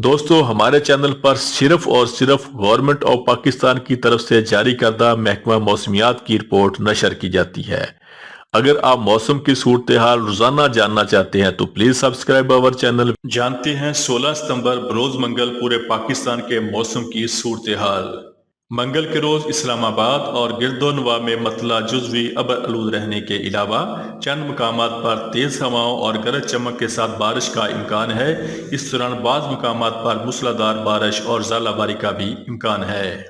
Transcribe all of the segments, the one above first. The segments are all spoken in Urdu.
دوستو ہمارے چینل پر صرف اور صرف گورنمنٹ آف پاکستان کی طرف سے جاری کردہ محکمہ موسمیات کی رپورٹ نشر کی جاتی ہے۔ اگر آپ موسم کی صورتحال روزانہ جاننا چاہتے ہیں تو پلیز سبسکرائب آور چینل۔ جانتے ہیں 16 ستمبر بروز منگل پورے پاکستان کے موسم کی صورتحال۔ منگل کے روز اسلام آباد اور گرد و نواح میں مطلع جزوی ابر آلود رہنے کے علاوہ چند مقامات پر تیز ہواؤں اور گرج چمک کے ساتھ بارش کا امکان ہے۔ اس دوران بعض مقامات پر موسلادھار بارش اور ژالہ باری کا بھی امکان ہے۔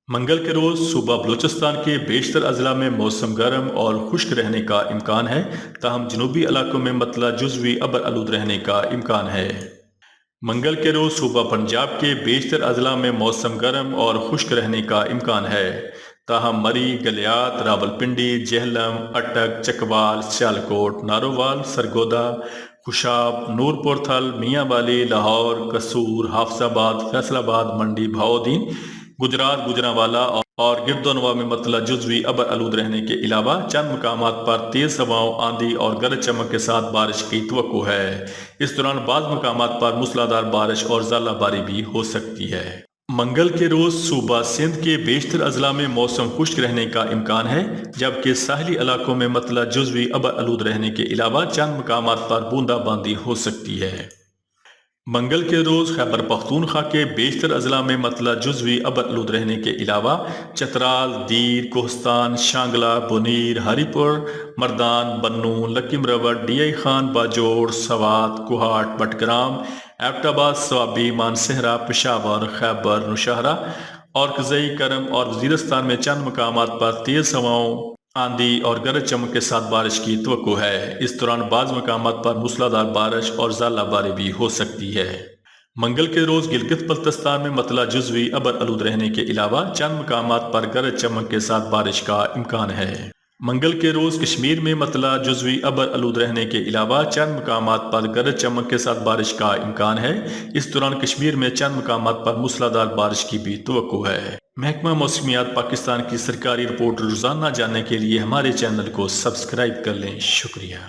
منگل کے روز صوبہ بلوچستان کے بیشتر اضلاع میں موسم گرم اور خشک رہنے کا امکان ہے، تاہم جنوبی علاقوں میں مطلع جزوی ابر آلود رہنے کا امکان ہے۔ منگل کے روز صوبہ پنجاب کے بیشتر اضلاع میں موسم گرم اور خشک رہنے کا امکان ہے، تاہم مری، گلیات، راولپنڈی، جہلم، اٹک، چکوال، سیالکوٹ، نارووال، سرگودا، خوشاب، نورپور تھل، میاں والی، لاہور، قصور، حافظ آباد، فیصل آباد، منڈی، بہاؤدین، گجرات، گوجرانوالہ اور گرد و نواح میں مطلع جزوی ابر آلود رہنے کے علاوہ چند مقامات پر تیز ہواؤں، آندھی اور گرج چمک کے ساتھ بارش کی توقع ہے۔ اس دوران بعض مقامات پر موسلادھار بارش اور ژالہ باری بھی ہو سکتی ہے۔ منگل کے روز صوبہ سندھ کے بیشتر اضلاع میں موسم خشک رہنے کا امکان ہے، جبکہ ساحلی علاقوں میں مطلع جزوی ابر آلود رہنے کے علاوہ چند مقامات پر بوندا باندی ہو سکتی ہے۔ منگل کے روز خیبر پختونخوا کے بیشتر اضلاع میں مطلع جزوی ابر آلود رہنے کے علاوہ چترال، دیر، کوہستان، شانگلہ، بونیر، ہری پور، Mardan, Bannu, Lakki Marwat, D I Khan, Bajaur, Swat, Kohat, Battagram, Abbottabad, Swabi, Mansehra, Peshawar, خیبر، نوشہرہ اور قزئی کرم اور وزیرستان میں چند مقامات پر تیز ہواؤں، آندھی اور گرج چمک کے ساتھ بارش کی توقع ہے۔ اس دوران بعض مقامات پر موسلادھار بارش اور ژالہ باری بھی ہو سکتی ہے۔ منگل کے روز گلگت بلتستان میں مطلع جزوی ابر آلود رہنے کے علاوہ چند مقامات پر گرج چمک کے ساتھ بارش کا امکان ہے۔ منگل کے روز کشمیر میں مطلع جزوی ابر آلود رہنے کے علاوہ چند مقامات پر گرج چمک کے ساتھ بارش کا امکان ہے۔ اس دوران کشمیر میں چند مقامات پر موسلادھار بارش کی بھی توقع ہے۔ محکمہ موسمیات پاکستان کی سرکاری رپورٹ روزانہ جاننے کے لیے ہمارے چینل کو سبسکرائب کر لیں۔ شکریہ۔